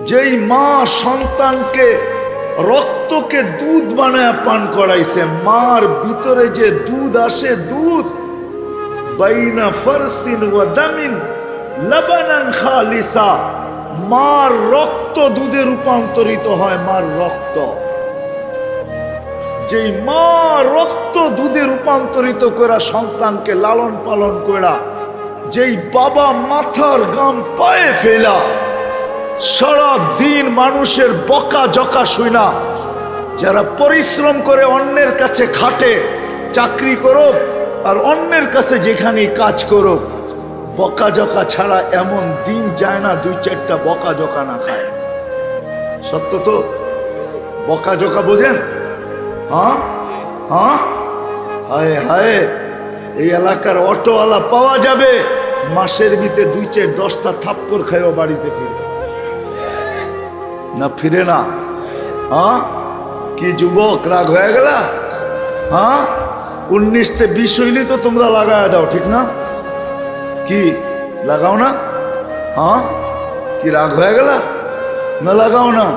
যেই মা সন্তানকে রক্তকে দুধ বানায় পান করাইছে, মার ভিতরে যে দুধ আসে, দুধ বাইনা ফারসিন ওয়া দামিন লাবানান খালিসা, মার রক্ত দুধে রূপান্তরিত হয়। মার রক্ত, যেই মা রক্ত দুধে রূপান্তরিত করা সন্তানকে লালন পালন করা, যেই বাবা মাথার গাম পায়ে ফেলা সারা দিন মানুষের বকা জকা শুনা, যারা পরিশ্রম করে অন্যের কাছে খাটে, চাকরি করো আর অন্যের কাছে যেখানে কাজ করো, বকা জকা ছাড়া এমন দিন যায় না দুই চারটা বকা জকা না খায়। সত্য তো? বকা জকা বোঝেন? হ্যাঁ হ্যাঁ, হায় হায়, এই এলাকার অটোওয়ালা পাওয়া যাবে মাসের ভিতরে 2-4-10টা থাপ্পড় খাইও বাড়িতে ফিরে না, ফিরে না। হ্যাঁ, কি যুবক রাগ হয়ে গেল? হ্যাঁ, 19-20 হইলে তো তোমরা লাগায় দাও, ঠিক না? কি লাগাও না? হ্যাঁ, কি রাগ হয়ে গেল? না লাগাও না?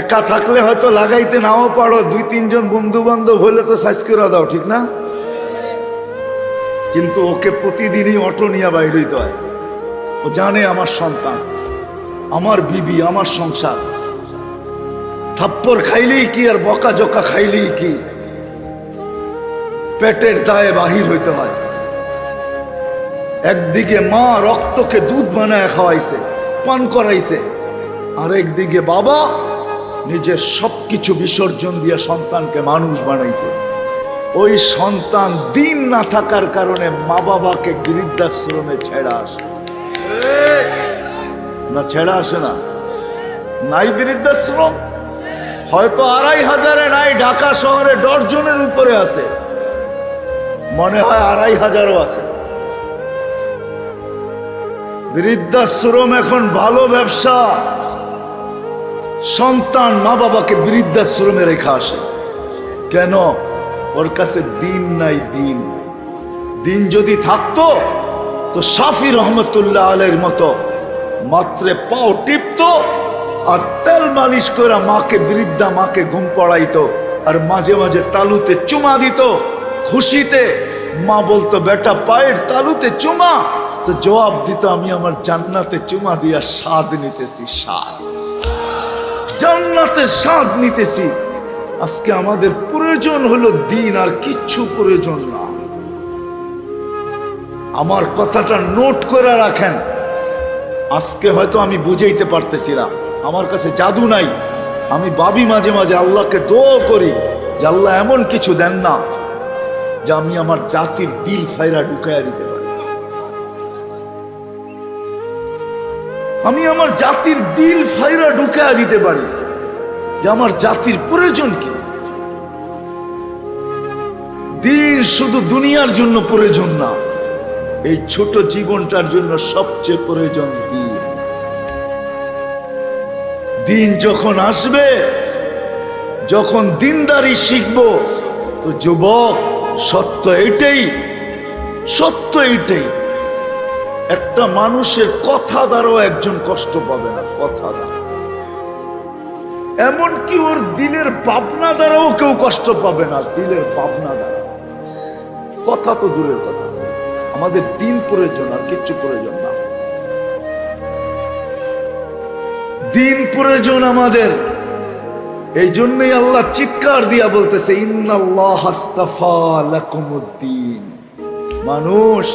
একা থাকলে হয়তো লাগাইতে নাও পারো, 2-3 জন বন্ধু বান্ধব হইলে তো সাইজ করে দাও, ঠিক না? কিন্তু ওকে প্রতিদিনই অটো নিয়ে বাইর হইতে হয়। ও জানে আমার সন্তান, আমার বিবি, আমার সংসার। থাপ্পড় খাইলেই কি আর বকা জকা খাইলেই কি, পেটের দায়ে বাহির হইতে হয়। একদিকে মা রক্তকে দুধ বানায় খাওয়াইছে, পান করাইছে, আর একদিকে বাবা নিজের সবকিছু বিসর্জন দিয়ে সন্তানকে মানুষ বানাইছে। ওই সন্তান দিন না থাকার কারণে মা বাবাকে বৃদ্ধাশ্রমে ছেড়া আসে না, ছেড়া আসে না? নাই বৃদ্ধাশ্রম? হয়তো 2500-এ নাই, ঢাকা শহরে ডজনের উপরে আছে, মনে হয় 2500-ও আছে। বৃদ্ধাশ্রম এখন ভালো ব্যবসা। সন্তান মা বাবাকে বৃদ্ধাশ্রমে রেখে আসে কেন? ওর কাছে দিন নাই। দিন দিন যদি থাকতো তো শাফি রহমতুল্লাহ আলাইহির মতো মাত্রে পাও টিপতো আর তেল মালিশ করে মাকে, বৃদ্ধা মাকে ঘুম পড়াইতো, আর মাঝে মাঝে তালুতে চুমা দিত। খুশিতে মা বলতো, বেটা পায়ের তালুতে চুমা, তো জবাব দিত, আমি আমার জান্নাতে চুমা দিয়া স্বাদ নিতেছি, স্বাদ, জান্নাতের স্বাদ নিতেছি। আজকে আমাদের প্রয়োজন হলো দিন, আর কিচ্ছু প্রয়োজন না। আমার কথাটা নোট করে রাখেন। আজকে হয়তো আমি বুঝাইতে পারতেছি না, আমার কাছে জাদু নাই। আমি ভাবি মাঝে মাঝে, আল্লাহকে দোয়া করি যে আল্লাহ এমন কিছু দেন না যে আমি আমার জাতির দিল ফাইরা ঢুকাইয়া দিতে পারি। আমি আমার জাতির দিল ফাইরা ঢুকাইয়া দিতে পারি যে আমার জাতির প্রয়োজন কি। দিন শুধু দুনিয়ার জন্য প্রয়োজন না, এই ছোট জীবনটার জন্য সবচেয়ে প্রয়োজন দিন। দিন যখন আসবে, যখন দিনদারি শিখবো, তো যুবক সত্য এইটাই, সত্য এইটাই, একটা মানুষের কথা দ্বারাও একজন কষ্ট পাবে না, কথা দ্বারা। এমনকি ওর দিলের ভাবনা দ্বারাও কেউ কষ্ট পাবে না, দিলের ভাবনা দ্বারা। কথা তো দূরের কথা, আমাদের দিন প্রয়োজন, আর কিচ্ছু প্রয়োজন না। দিন প্রয়োজন আমাদের। এই জন্যই আল্লাহ চিৎকার দিয়া বলতেছে, ইন্নাল্লাহ আস্তাফা লাকুমুদ্দিন, মানুষ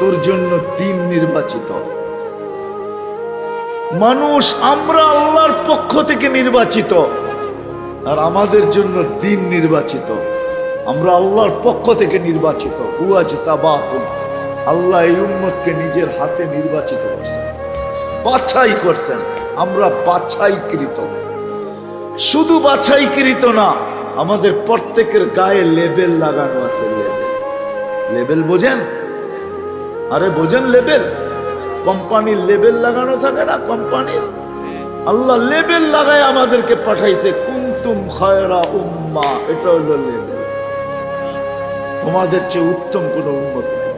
তোর জন্য দিন নির্বাচিত। মানুষ আমরা আল্লাহর পক্ষ থেকে নির্বাচিত, আর আমাদের জন্য দিন নির্বাচিত। আমরা আল্লাহর পক্ষ থেকে নির্বাচিত। ওয়াজতাবাকুম, আল্লাহ এই উম্মতকে নিজের হাতে নির্বাচিত করছেন, বাছাই করছেন। আমরা বাছাইকৃত। শুধু বাছাইকৃত না, আমাদের প্রত্যেকের গায়ে লেবেল লাগানো আছে। লেবেল বোঝেন? আরে বোঝেন লেবেল? কোম্পানির লেবেল লাগানো থাকে না, কোম্পানির। আল্লাহ লেবেল লাগায় আমাদেরকে পাঠাইছে, কুনতুম খায়রা উম্মাহ, এটা হলো লেবেল। তোমাদের চেয়ে উত্তম কোন উম্মত নেই।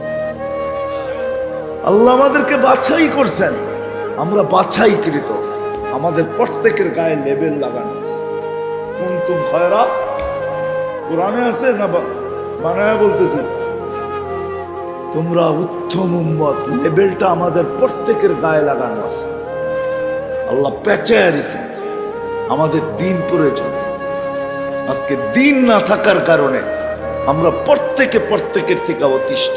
আল্লাহ আমাদেরকে বাছাই করছেন। আমরা বাছাইকৃত, আমাদের প্রত্যেকের গায়ে লেবেল লাগানো আছে। কুনতুম খায়রা, কোরআনে আছে না বানায় বলতেছি, তোমরা উত্তম উম্মত, লেবেলটা আমাদের প্রত্যেকের গায়ে লাগানো আছে। আল্লাহ পেঁচায় দিয়েছেন, আমাদের দিন প্রয়োজন। আজকে দিন না থাকার কারণে আমরা প্রত্যেকের থেকে অতিষ্ঠ।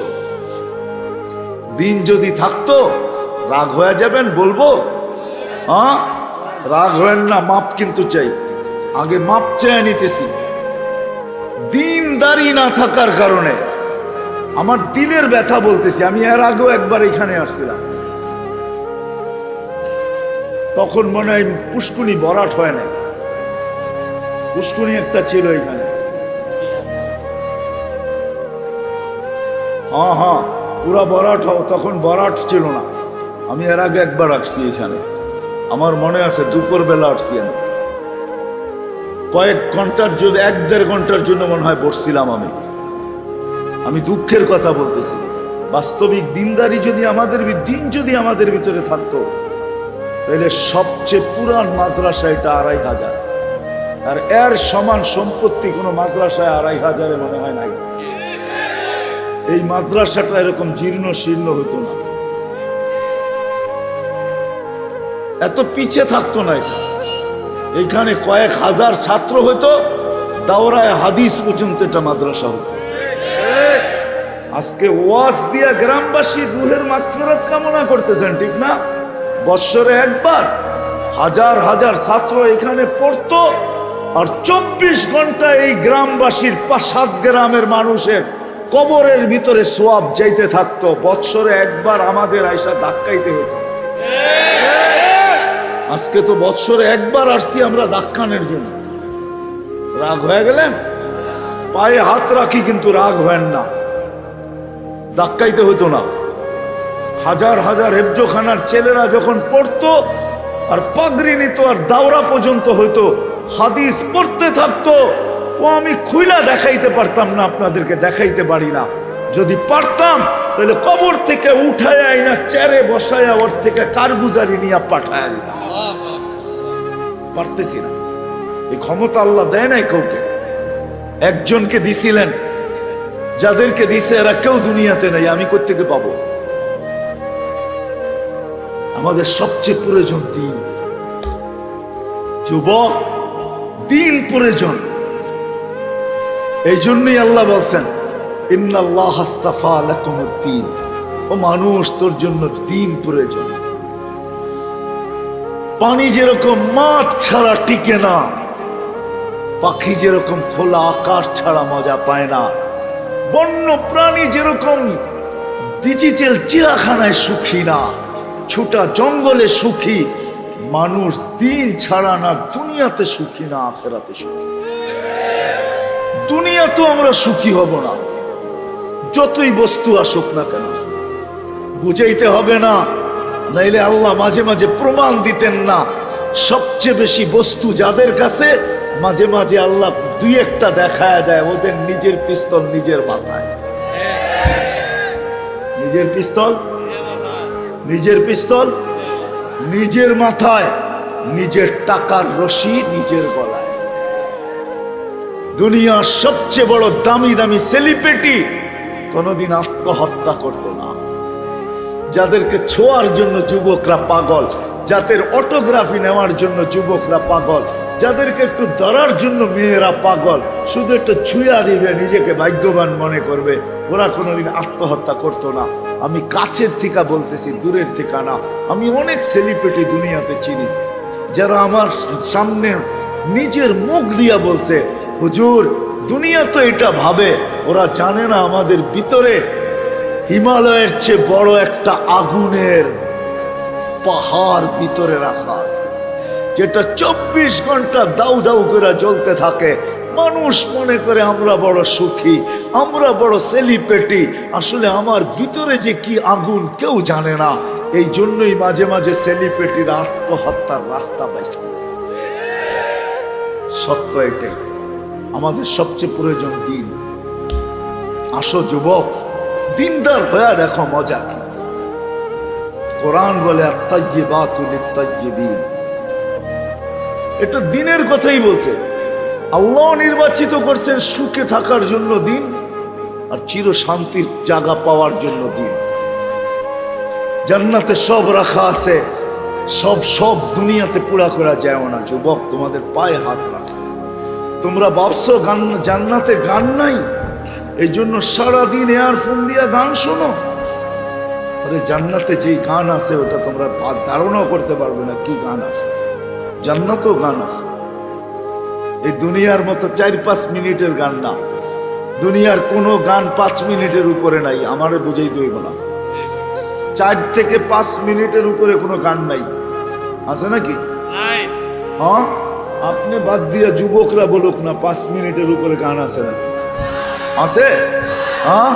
দিন যদি থাকতো রাগ হয়ে যাবেন বলবো, হ্যাঁ রাগ হয়েন না, মাপ কিন্তু চাই, আগে মাপ চেয়ে নিতেছি। দিনদারি না থাকার কারণে আমার দিলের ব্যথা বলতেছি। আমি এর আগেও একবার এখানে আসছিলাম, তখন মনে হয় পুষ্কুনি ভরাট হয় না, পুষ্কুনি একটা ছিল এখানে। হ্যাঁ হ্যাঁ পুরা ভরাট হও, তখন ভরাট ছিল না। আমি এর আগে একবার আসছি এখানে, আমার মনে আছে দুপুর বেলা আসছি আমি, কয়েক ঘন্টার জন্য, 1-1.5 ঘন্টার জন্য মনে হয় বসছিলাম আমি দুঃখের কথা বলতেছি। বাস্তবিক দিনদারি যদি আমাদের ভিতরে থাকতো, তাহলে সবচেয়ে পুরান মাদ্রাসা এটা 2500, আর এর সমান সম্পত্তি কোনো মাদ্রাসায় 2500 মনে হয় নাই। এই মাদ্রাসাটা এরকম জীর্ণ শীর্ণ হতো না, এত পিছে থাকতো না। এখানে কয়েক হাজার ছাত্র হতো, দাওরায়ে হাদিস পর্যন্ত এটা মাদ্রাসা হতো। আজকে ওয়াজ দিয়া গ্রামবাসী রুহের মাগফিরাত কামনা করতেছেন, ঠিক না? বৎসরে একবার হাজার হাজার ছাত্র এখানে পড়তো, আর 24 ঘন্টা এই গ্রামবাসীর 5-7 গ্রামের মানুষের কবরের ভিতরে সোয়াব যাইতে থাকতো। বৎসরে একবার আমাদের আয়সা ধাক্কাইতে হতো। আজকে তো বৎসরে একবার আসছি আমরা ধাক্কানের জন্য। রাগ হয়ে গেলেন? পায়ে হাত রাখি, কিন্তু রাগ হয় না, ধাক্কাইতে হতো না। হাজার হাজার হেফজোখানার ছেলেরা যখন পড়তো আর পাগড়ি নিত আর দাওরা পর্যন্ত হইতো, হাদিস পড়তে থাকতো, ও আমি খুইলা দেখাইতে পারতাম না, আপনাদেরকে দেখাইতে পারি না। যদি পারতাম তাহলে কবর থেকে উঠায় আইনা চেয়ারে বসায়া ওর থেকে কারগুজারি নিয়ে পাঠায়া দিতাম। পারতেছি না, এই ক্ষমতা আল্লাহ দেয় নাই কাউকে। একজনকে দিছিলেন, যাদেরকে দিছে এরা কেউ দুনিয়াতে নাই, আমি কোত্থেকে পাবো? আমাদের সবচেয়ে প্রয়োজন দিন। যুবক, দিন প্রয়োজন। এই জন্যই আল্লাহ বলছেন, ইন্নাল্লাহ আস্তাফা লাকুমুদ্দীন, ও মানুষ তোর জন্য দিন প্রয়োজন। পানি যেরকম মাছ ছাড়া টিকে না, পাখি যেরকম খোলা আকাশ ছাড়া মজা পায় না, বন্য প্রাণী যেরকম ডিজিটাল চিড়াখানায় সুখী না, ছোটা জঙ্গলে সুখী, মানুষ দিন ছাড়া না দুনিয়াতে সুখী না আখিরাতে সুখী। দুনিয়াতেও আমরা সুখী হব না, যতই বস্তু আসুক না কেন। বুঝাইতে হবে না, নাইলে আল্লাহ মাঝে মাঝে প্রমাণ দিতেন না। সবচেয়ে বেশি বস্তু যাদের কাছে, মাঝে মাঝে আল্লাহ 2-1টা দেখায় দেয়, ওদের নিজের পিস্তল নিজের মাথায়। নিজের পিস্তল নিজের মাথায়, নিজের টাকার রশি নিজের গলায়। দুনিয়ার সবচেয়ে বড় দামি দামি সেলিব্রিটি কোনোদিন আত্মহত্যা করতো না। যাদেরকে ছোঁয়ার জন্য যুবকরা পাগল, যাদের অটোগ্রাফি নেওয়ার জন্য যুবকরা পাগল, যাদেরকে একটু ধরার জন্য মেয়েরা পাগল, শুধু একটু ছুঁয়া দিবে নিজেকে ভাগ্যবান মনে করবে, ওরা কোনোদিন আত্মহত্যা করতো না। আমি কাছের থেকে বলতেছি, দূরের থেকে না। আমি অনেক সেলিব্রিটি দুনিয়াতে চিনি, যারা আমার সামনে নিজের মুখ দিয়া বলছে, হুজুর দুনিয়া তো এটা ভাবে, ওরা জানে না আমাদের ভিতরে হিমালয়ের চেয়ে বড় একটা আগুনের পাহাড় ভিতরে রাখা আছে, যেটা 24 ঘন্টা দাউ দাউ করে জ্বলতে থাকে। মানুষ মনে করে আমরা বড় সুখী, আমরা বড় সেলিব্রিটি, আসলে আমার ভিতরে যে কি আগুন কেউ জানে না। এই জন্যই মাঝে মাঝে সেলিব্রিটিরা আত্মহত্যার রাস্তা পাইছে। সত্য এটাই, আমাদের সবচেয়ে প্রয়োজন দিন। আসো যুবক, দিনদার হয়ে দেখো মজা কি। কোরআন বলে আত-তাইয়্যিবাতু লিত-তাইয়্যিবিন। এটা দিনের কথাই বলছে। আল্লাহ নির্বাচিত করছেন সুখে থাকার জন্য দিন, আর চির শান্তির জায়গা পাওয়ার জন্য দিন। জান্নাতে সব রাখা আছে, সব দুনিয়াতে পুরা করা যায় না। যুবক, তোমাদের পায়ে হাত রাখে। তোমরা ভাবছো জান্নাতে গান নাই, এই জন্য সারাদিন এয়ারফোন দিয়া গান শোনো। আরে জান্নাতে যেই গান আছে ওটা তোমরা ধারণাও করতে পারবে না কি গান আছে। জান্নাতেও গান আছে, এই দুনিয়ার মতো 4-5 মিনিটের গান না। দুনিয়ার কোনো গান 5 মিনিটের উপরে নাই, আমারে বুঝাই দইব না। 4 থেকে 5 মিনিটের উপরে কোনো গান নাই, আছে নাকি? হ্যাঁ, আপনি বাদ দিয়া যুবকরা বলুক না 5 মিনিটের উপরে গান আছে নাকি? আছে? হ্যাঁ,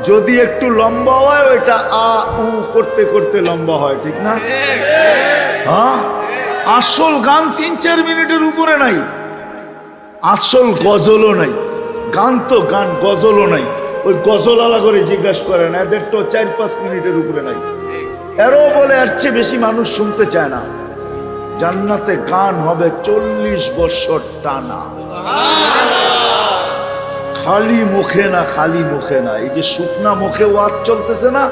যদি একটু লম্বা হয় ওইটা আ উ করতে করতে লম্বা হয়, ঠিক না? হ্যাঁ, আসল গান 3-4 মিনিটের উপরে নাই। আসল গজলও নাই। গান তো গান, গজলও নাই। ওই গজল আলা করে জিজ্ঞাসা করেন, এদের তো 4-5 মিনিটের উপরে নাই। এরও বলে এর চেয়ে বেশি মানুষ শুনতে চায় না। জান্নাতে গান হবে 40 বছর টানা, খালি মুখে না, খালি মুখে না। এই যে শুকনা মুখে ওয়াজ চলতেছে না,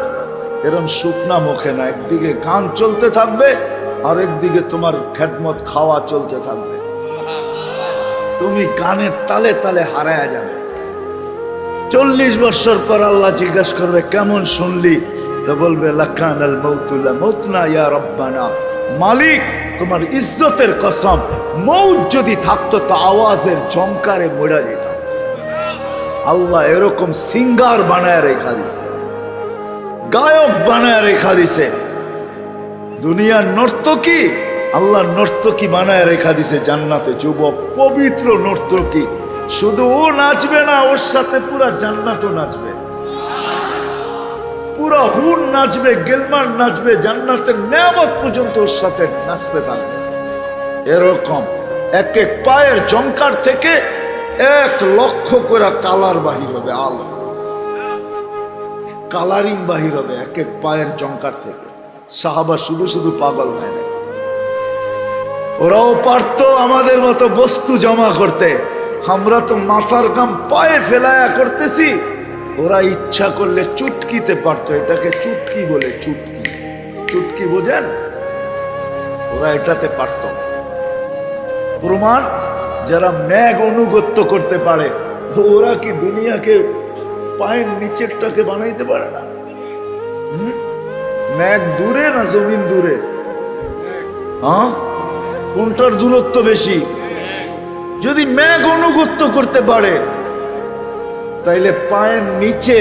এরকম শুকনা মুখে না। একদিকে গান চলতে থাকবে, আর একদিকে তোমার খেদমত খাওয়া চলতে থাকবে। তুমি গানের তালে তালে হারায়া যাবে। 40 বছর পর আল্লাহ জিজ্ঞাসা করবে, কেমন শুনলি? তো বলবে, লাকানাল মাউতু লা মাউতনা ইয়া রাব্বানা। মালিক, তোমার ইজ্জতের কসম, মৌত যদি থাকতো তো আওয়াজের ঝংকারে মরে যেতাম। আল্লাহ এরকম সিঙ্গার বানায় রেখা দিছে, গায়ক বানায় রেখা দিছে। দুনিয়ার নর্তকী আল্লাহ নর্তকী বানায় রেখা দিছে জান্নাতে। যুবক, পবিত্র নর্তকী। শুধু ও নাচবে না, ওর সাথে পুরা জান্নাতও নাচবে। পুরা হুর নাচবে, গেলমান নাচবে, জান্নাতের নেয়ামত পর্যন্ত ওর সাথে নাচতে থাকবে। এরকম এক এক পায়ের জংকার থেকে 1 লক্ষ করে কালার বাহির হবে, আলো কালারিং বাহির হবে এক এক পায়ের জংকার থেকে। সাহাবা শুধু শুধু পাগল হয় না, ওরাও পারতো আমাদের মতো বস্তু জমা করতে। আমরা তো মাথার গাম পায়ে ফেলায়া করতেছি, ওরা ইচ্ছা করলে চুটকিতে পারতো। এটাকে চুটকি বলে, চুটকি। চুটকি বোঝেন? ওরা এটাতে পারতো। প্রমাণ, যারা মেঘ অনুগত্য করতে পারে, ওরা কি দুনিয়াকে পায়ের নিচেরটাকে বানাইতে পারে না? মেঘ দূরে না জমিন দূরে? হ্যাঁ, কোনটার দূরত্ব বেশি? যদি মেঘ অনুগত্য করতে পারে, তাইলে পায়ের নিচে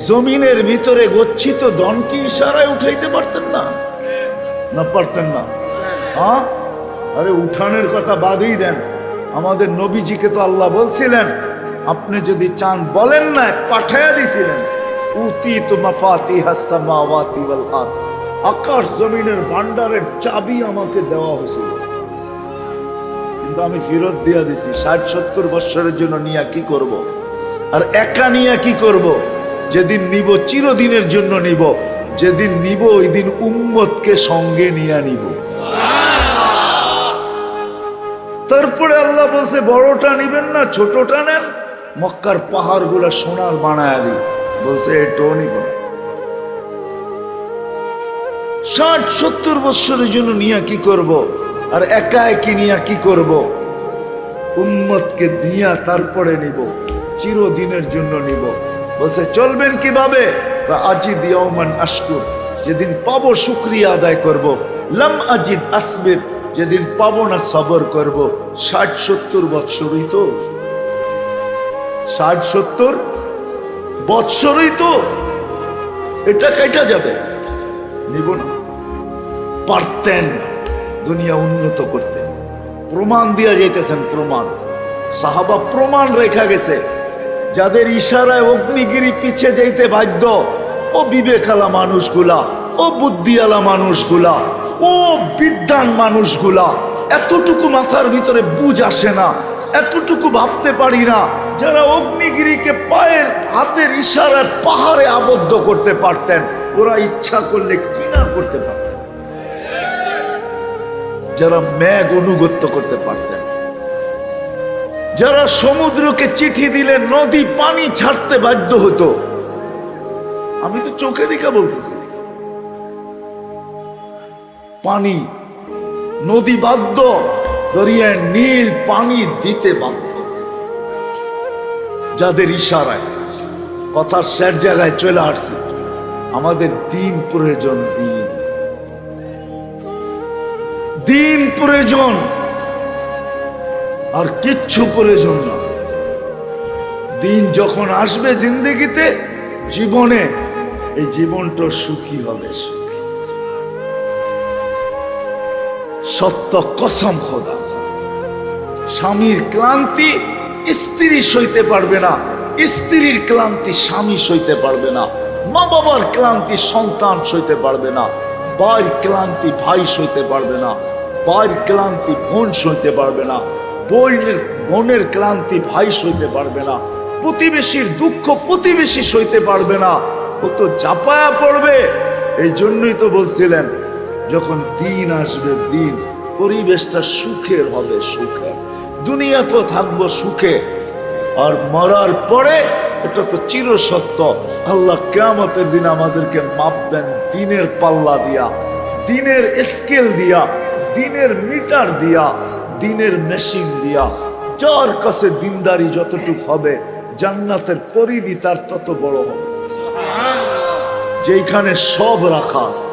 জমিনের ভিতরে গচ্ছিত ধনকে ইশারায় উঠাইতে পারতেন না? না পারতেন না? হ্যাঁ, আরে উঠানের কথা বাদই দেন। আমাদের নবীজিকে তো আল্লাহ বলছিলেন, আপনি যদি চান বলেন না, পাঠায়া দিছিলেন। উতিতু মাফাতিহাস সামাওয়াতি ওয়াল আরদ, আকাশ জমিনের ভান্ডারের চাবি আমাকে দেওয়া হয়েছিল, কিন্তু আমি ফেরত দিয়া দিছি। 60-70 বছরের জন্য নিয়ে কি করব? আর একা নিয়ে কি করব? যেদিন নিব চিরদিনের জন্য নিব, যেদিন নিব ওই দিন উম্মতকে সঙ্গে নিয়ে নিব। তারপরে আল্লাহ বলছে, বড়টা নিবেন না, ছোটটা নেন। মক্কার পাহাড় গুলা সোনার বানায়া দিই, বলছে এটাও নিব। 60-70 বছরের জন্য নিয়ে কি করব? আর একা একই নিয়ে কি করব? উম্মতকে দিয়া তারপরে নিব, চিরদিনের জন্য নিব। বলছে চলবেন কিভাবে? আজিদ ইয়াওমান আশকুর, যেদিন পাবো শুকরিয়া আদায় করব। লাম আজিদ আসবির, যেদিন পাবো না সবর করব। 60-70 বৎসরই তো, 60-70 বৎসরই তো, এটা কেটে যাবে, নিব না। পারতেন দুনিয়া উন্নত করতে, প্রমাণ দিয়া যাইতেছেন। প্রমাণ, সাহাবা প্রমাণ রেখা গেছে। যাদের ইশারায় অগ্নিগিরি পিছে যাইতে বাধ্য, ও বিবেকালা মানুষগুলা, ও বুদ্ধিওয়ালা মানুষগুলা, ও বিদ্বান মানুষগুলা, এতটুকু মাথার ভিতরে বুঝ আসে না, এতটুকু ভাবতে পারি না, যারা অগ্নিগিরিকে পায়ের হাতের ইশারায় পাহাড়ে আবদ্ধ করতে পারতেন। ওরা ইচ্ছা করলে কিনা করতে পারতেন, যারা মেঘ অনুগত্য করতে পারতেন, যারা সমুদ্রকে চিঠি দিলে নদী পানি ছাড়তে বাধ্য হতো। আমি তো চোখে দেখা বলতেছি, পানি নদী বাধ্য, দরিয়ায় নীল পানি দিতে বাধ্য, যাদের ইশারায়। কথার শেষ জায়গায় চলে আসছে, আমাদের দিন প্রয়োজন, দিন প্রয়োজন, আর কিচ্ছু প্রয়োজন না। দিন যখন আসবে জিন্দগিতে, জীবনে, এই জীবনটা সুখী হবে, সুখী। সত্য কসম খোদা, স্বামীর ক্লান্তি স্ত্রী সইতে পারবে না, স্ত্রীর ক্লান্তি স্বামী সইতে পারবে না, মা বাবার ক্লান্তি সন্তান সইতে পারবে না, ভাইয়ের ক্লান্তি ভাই সইতে পারবে না, ভাইয়ের ক্লান্তি বোন সইতে পারবে না, বোনের ক্লান্তি ভাই সইতে পারবে না, প্রতিবেশীর দুঃখ প্রতিবেশী সইতে পারবে না, ও তো চাপায়া পড়বে। এই জন্যই তো বলছিলেন, যখন দিন আসবে, দিন পরিবেশটা সুখের হবে, সুখের। দুনিয়া তো থাকবো সুখে, আর মরার পরে এটা তো চিরসত্য, আল্লাহ কিয়ামতের দিন আমাদেরকে মাপবেন দিনের পাল্লা দিয়া, দিনের স্কেল দিয়া, দিনের মিটার দিয়া, দিনের মেশিন দিয়া। যার কাছে দিনদারি যতটুক হবে, জান্নাতের পরিধি তার তত বড় হবে, যেখানে সব রাখা আছে।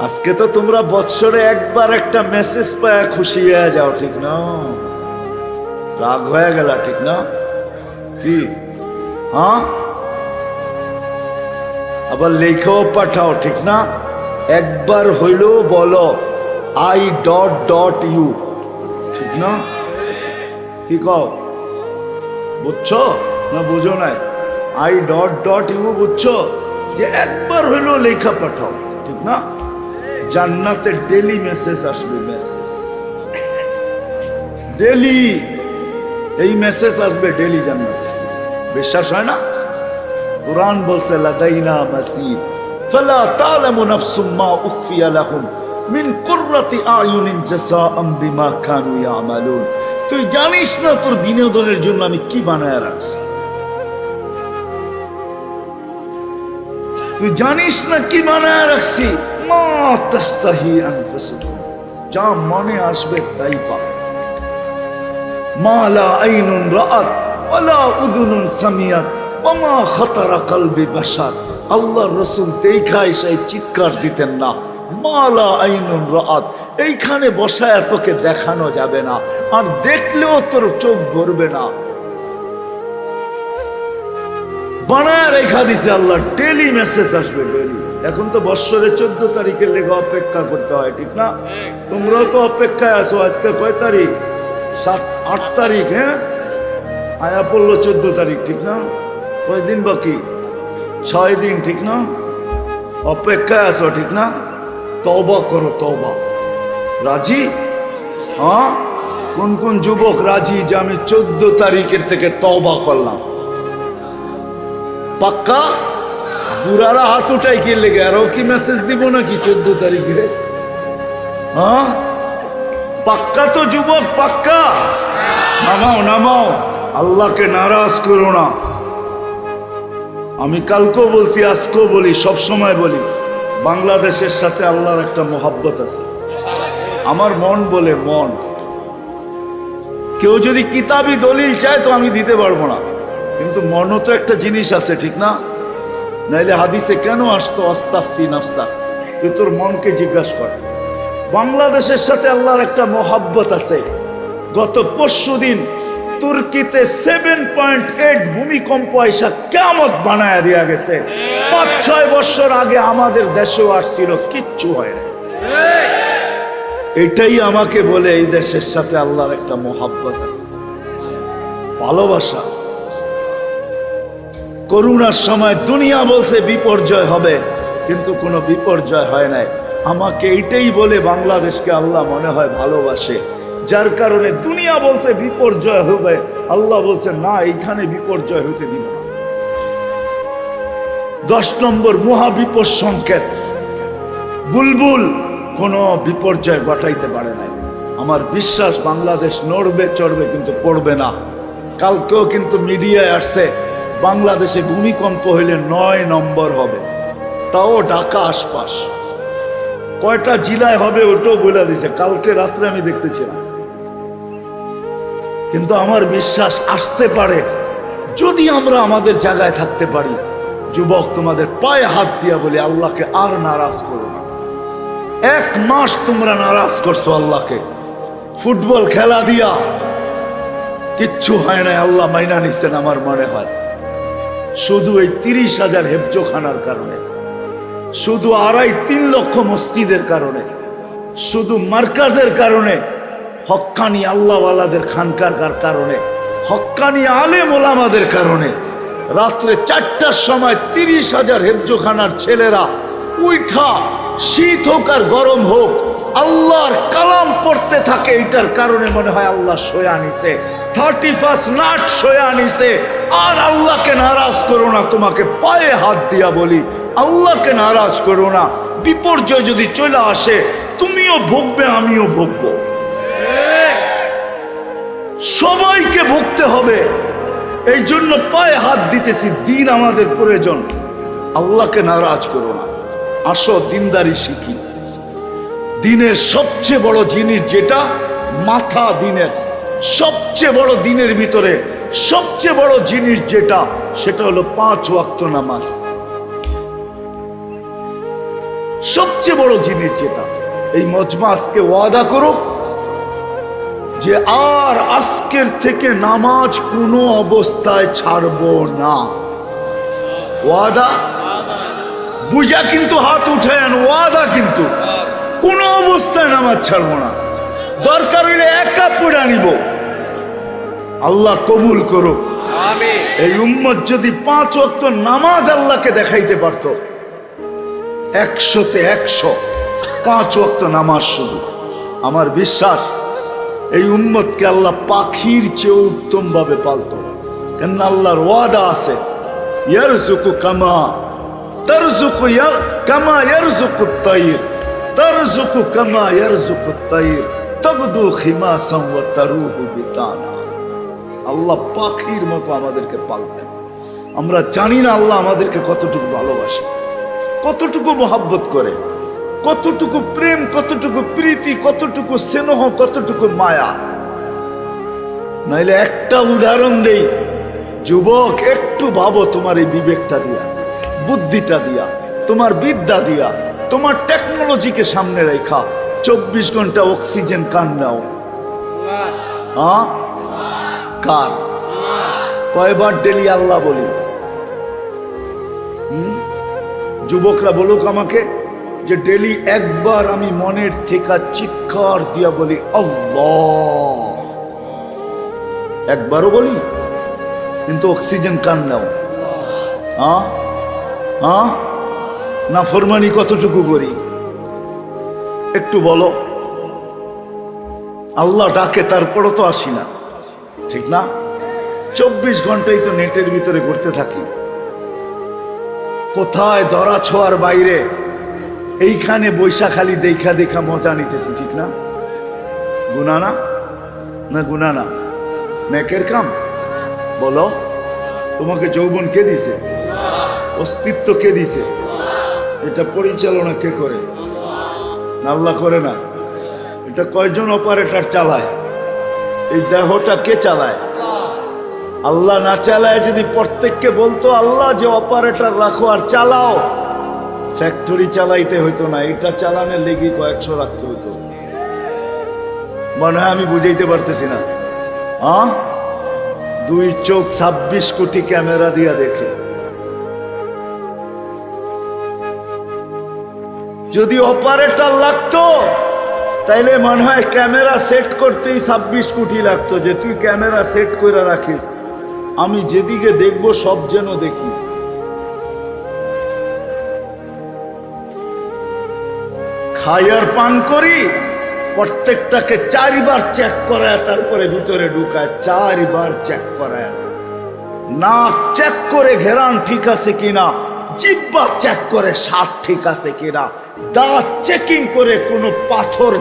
আজকে তো তোমরা বৎসরে একবার একটা মেসেজ পায় খুশি হয়ে যাও, ঠিক না? রাগ হয়ে গেল, ঠিক না? কি হ্যাঁ, আবার লেখাও পাঠাও, ঠিক না? একবার হইলেও বলো I.U, ঠিক না? কি কও, বুঝছো না বুঝো নাই? I.U বুঝছো, যে একবার হইলেও লেখা পাঠাও, ঠিক না? জান্নাতে ডেলি মেসেজ আসবে, মেসেজ ডেলি, এই মেসেজ আসবে ডেলি জান্নাতে। বিশ্বাস হয় না? কুরআন বলছে লাদাইনা মাসিদ ফালা তা'লামু নাফসুম মা উখফিয়া লাহুম মিন কুররাতি আয়ুনিন জাযাআম বিমা কানু ইয়ামালুন। তুই জানিস না তোর বিনোদনের জন্য আমি কি বানায় রাখছি, তুই জানিস না কি বানায় রাখছি। মা তাস্তাহি আনফুসুকুম, যা মনে আসবে তাই পাবে। মা লা আইনুন রাআত ওয়ালা উযুনুন সামিয়াত ওয়া মা খাতারা কলবি বাশার। আল্লাহর রাসূল দেখায় সেই চিৎকার দিতেন না, মা লা আইনুন রাআত, এইখানে বসায় তোকে দেখানো যাবে না, আর দেখলেও তোর চোখ ভরবে না। বানায় রেখা দিছে আল্লাহ, ডেলি মেসেজ আসবে, ডেলি। এখন তো বৎসরে 14 তারিখের লেগে অপেক্ষা করতে হয়, ঠিক না? তোমরাও তো অপেক্ষায় আছো। আজকে কয় তারিখ? 8 তারিখ। হ্যাঁ, আয়া পড়লো 14 তারিখ, ঠিক না? কয়দিন বাকি? 6 দিন, ঠিক না? অপেক্ষায় আছো, ঠিক না? তওবা করো, তওবা। রাজি? হ্যাঁ, কোন কোন যুবক রাজি যে আমি 14 তারিখের থেকে তওবা করলাম? পাক্কা? বুড়ারা হাত উঠাই কে লেগে, আরো কি মেসেজ দিব নাকি 14 তারিখে? হ্যাঁ, পাক্কা তো যুবক, পাক্কা? নামাও, নামাও, আল্লাহকে নারাজ করো না। আমি কালকেও বলছি, আজকেও বলি, সব সময় বলি, বাংলাদেশের সাথে আল্লাহর একটা মোহাব্বত আছে। আমার মন বলে, মন। কেউ যদি কিতাবি দলিল চায় তো আমি দিতে পারবো না, কিন্তু মনও তো একটা জিনিস আছে, ঠিক না? নাইলে হাদিসে কেন আসতো আস্তাফতি নাফসা? তুই তোর মনকে জিজ্ঞাসা কর। বাংলাদেশের সাথে আল্লাহর একটা মোহাব্বত আছে। গত পরশুদিন তুর্কিতে 7.8 ভূমিকম্প আইসা কিয়ামত বানায় দিয়া গেছে। 5-6 বছর আগে আমাদের দেশেও আসছিল, কিচ্ছু হয় না। এটাই আমাকে বলে এই দেশের সাথে আল্লাহর একটা মোহাব্বত আছে, ভালোবাসা আছে। করোনার সময় দুনিয়া বলছে বিপর্যয় হবে, কিন্তু কোনো বিপর্যয় হয় নাই। আমাকে এইটাই বলে বাংলাদেশকে আল্লাহ মনে হয় ভালোবাসে, যার কারণে দুনিয়া বলছে বিপর্যয় হবে, আল্লাহ বলছে না, এইখানে বিপর্যয় হতে দিব না। 10 নম্বর মহাবিপদ সংকেত, বুলবুল কোনো বিপর্যয় ঘটাইতে পারে নাই। আমার বিশ্বাস বাংলাদেশ নড়বে চড়বে, কিন্তু পড়বে না। কালকেও কিন্তু মিডিয়ায় আসছে বাংলাদেশে ভূমিকম্প হইলে 9 নম্বর হবে, তাও ঢাকা আশপাশ। কয়টা জেলায় হবে ওটাও বলে দিছে, কালকে রাত্রে আমি দেখতেছিলাম। কিন্তু আমার বিশ্বাস আসতে পারে যদি আমরা আমাদের জায়গায় থাকতে পারি। যুবক, তোমাদের পায়ে হাত দিয়া বলি, আল্লাহকে আর নারাজ করো না। 1 মাস তোমরা নারাজ করছো আল্লাহকে, ফুটবল খেলা দিয়া কিচ্ছু হয় না, আল্লাহ মাইনা নিচ্ছেন আমার মনে হয়। শুধু এই 30,000 হেফজোখানার কারণে, শুধু 2.5-3 লক্ষ মসজিদের কারণে, শুধু মার্কাজের কারণে, হক্কানি আল্লাহওয়ালাদের খানকার কারণে, হক্কানি আলেম ওলামাদের কারণে রাত্রে 4টার সময় 30,000 হেফজোখানার ছেলেরা উঠা, শীত হোক আর গরম হোক, আল্লাহর কালাম পড়তে থাকে। এটার কারণে মনে হয় আল্লাহ সয়া নিছে, 31 নাট সয়া নিছে। আর আল্লাহকে নারাজ করো না। তোমাকে পায়ে হাত দিয়া বলি, আল্লাহকে নারাজ করো না। বিপর্যয় যদি চলে আসে, তুমিও ভুগবে, আমিও ভুগবো, সবাইকে ভুগতে হবে। এই জন্য পায়ে হাত দিতেছি, দিন আমাদের প্রয়োজন। আল্লাহকে নারাজ করো না। আসো দিনদারি শিখি। দিনের সবচেয়ে বড় জিনিস যেটা মাথা, দিনের সবচেয়ে বড়, দিনের ভিতরে সবচেয়ে বড় জিনিস যেটা, সেটা হলো 5 ওয়াক্ত নামাজ। সবচেয়ে বড় জিনিস যেটা, এই মজমা আজকে ওয়াদা করো যে আর আজকের থেকে নামাজ কোনো অবস্থায় ছাড়বো না। ওয়াদা বুঝা কিন্তু হাত উঠায়েন, ওয়াদা কিন্তু কোনো অবস্থায় নামাজ ছাড়বো না। দরকার হইলে একা পড়া নিব। আল্লাহ কবুল করো। এই উম্মত যদি 5 ওয়াক্ত নামাজ আল্লাহকে দেখাইতে পারত, 100-তে 100 5 ওয়াক্ত নামাজ শুধু, আমার বিশ্বাস এই উম্মতকে আল্লাহ পাখির চেয়ে উত্তম ভাবে পালত। কেন আল্লাহর ওয়াদা আছে, ইয়ারযুকু কামা তারযুকু কামা ইয়ারযুকুত তাইর, তারযুকু কামা ইয়ারযুকুত তাইর তাবদু খিমাসান ওয়া তারুহু বিতানা। আল্লাহ পাখির মতো আমাদেরকে পালতেন। আমরা জানি না আল্লাহ আমাদেরকে কতটুকু ভালোবাসে, কতটুকু মহব্বত করে, কতটুকু প্রেম, কতটুকু প্রীতি, কতটুকু স্নেহ, কতটুকু মায়া। নাইলে একটা উদাহরণ দেই, যুবক একটু ভাবো, তোমার এই বিবেকটা দিয়া, বুদ্ধিটা দিয়া, তোমার বিদ্যা দিয়া, তোমার টেকনোলজিকে সামনে রেখা 24 ঘন্টা অক্সিজেন কান নাও। কার? কয়বার ডেলি আল্লাহ বলি? যুবকরা বলুক আমাকে যে ডেলি একবার আমি মনের থেকে চিৎকার দিয়া বলি আল্লাহ। একবারও বলি, কিন্তু অক্সিজেন কান নাও। না ফরমানি কতটুকু করি একটু বলো। আল্লাহ ডাকে, তারপরও তো আসি না, ঠিক না? 24 ঘন্টাই তো নেটের ভিতরে ঘুরতে থাকি। কোথায় ধরা ছোঁয়ার বাইরে, এইখানে বৈশা খালি দেখা দেখা মজা নিতেছি, ঠিক না? গুনাহ না? না গুনাহ না? নেকের কাম। বলো, তোমাকে যৌবন কে দিছে? অস্তিত্ব কে দিছে? এটা পরিচালনা কে করে? আল্লাহ করে না? এটা কয়জন অপারেটর চালায়? এই দেহটা কে চালায়? আল্লাহ না চালায় যদি প্রত্যেককে বলতো আল্লাহ যে অপারেটর রাখো আর চালাও, ফ্যাক্টরি চালাইতে হইতো না, এটা চালানোর লেগে কয়েকশো রাখতে হইতো। মনে হয় আমি বুঝাইতে পারতেছি না? 2 চোখ 26 কোটি ক্যামেরা দিয়া দেখে। যদি অপারেটর লাগতো তাইলে মনে হয় ক্যামেরা সেট করতেই 26 কোটি লাগতো, যে তুই ক্যামেরা সেট করে রাখিস, আমি যেদিকে দেখবো সব যেন দেখি। খাই আর পান করি, প্রত্যেকটাকে 4 বার চেক করায় তারপরে ভিতরে ঢুকায়, 4 বার চেক করায়। নাক চেক করে ঘেরান ঠিক আছে কিনা, জিহ্বা চেক করে স্বাদ ঠিক আছে কিনা, দাঁত চেকিং করে কোনো পাথর